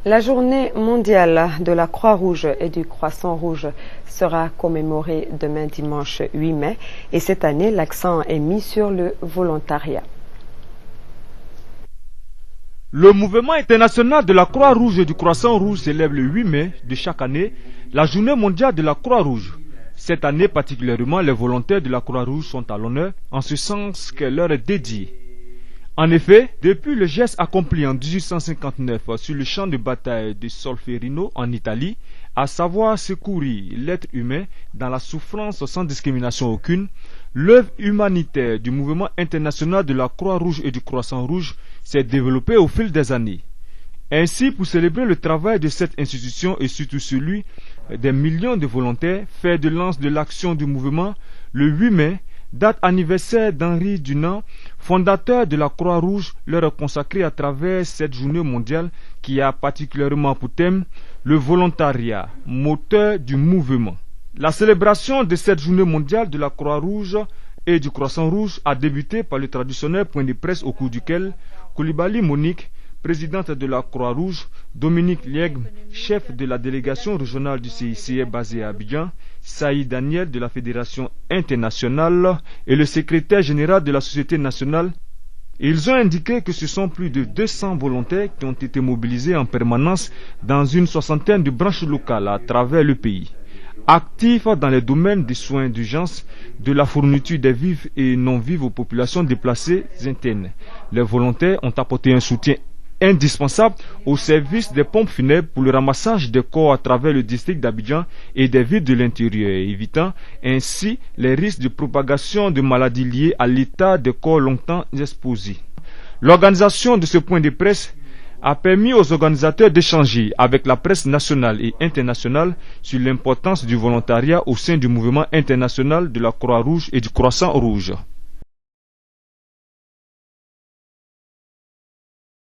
La journée mondiale de la Croix-Rouge et du Croissant-Rouge sera commémorée demain dimanche 8 mai et cette année l'accent est mis sur le volontariat. Le mouvement international de la Croix-Rouge et du Croissant-Rouge célèbre le 8 mai de chaque année la journée mondiale de la Croix-Rouge. Cette année particulièrement, les volontaires de la Croix-Rouge sont à l'honneur en ce sens qu'elle leur est dédiée. En effet, depuis le geste accompli en 1859 sur le champ de bataille de Solferino en Italie, à savoir secourir l'être humain dans la souffrance sans discrimination aucune, l'œuvre humanitaire du mouvement international de la Croix-Rouge et du Croissant-Rouge s'est développée au fil des années. Ainsi, pour célébrer le travail de cette institution et surtout celui des millions de volontaires, fer de lance de l'action du mouvement, le 8 mai, date anniversaire d'Henri Dunant, fondateur de la Croix-Rouge, leur est consacrée à travers cette journée mondiale qui a particulièrement pour thème le volontariat, moteur du mouvement. La célébration de cette journée mondiale de la Croix-Rouge et du Croissant-Rouge a débuté par le traditionnel point de presse au cours duquel Coulibaly Monique, présidente de la Croix-Rouge, Dominique Liègre, chef de la délégation régionale du CICR basée à Abidjan, Saïd Daniel de la Fédération internationale et le secrétaire général de la Société nationale, ils ont indiqué que ce sont plus de 200 volontaires qui ont été mobilisés en permanence dans une soixantaine de branches locales à travers le pays. Actifs dans les domaines des soins d'urgence, de la fourniture des vivres et non-vivres aux populations déplacées internes, les volontaires ont apporté un soutien indispensable au service des pompes funèbres pour le ramassage des corps à travers le district d'Abidjan et des villes de l'intérieur, évitant ainsi les risques de propagation de maladies liées à l'état des corps longtemps exposés. L'organisation de ce point de presse a permis aux organisateurs d'échanger avec la presse nationale et internationale sur l'importance du volontariat au sein du mouvement international de la Croix-Rouge et du Croissant-Rouge.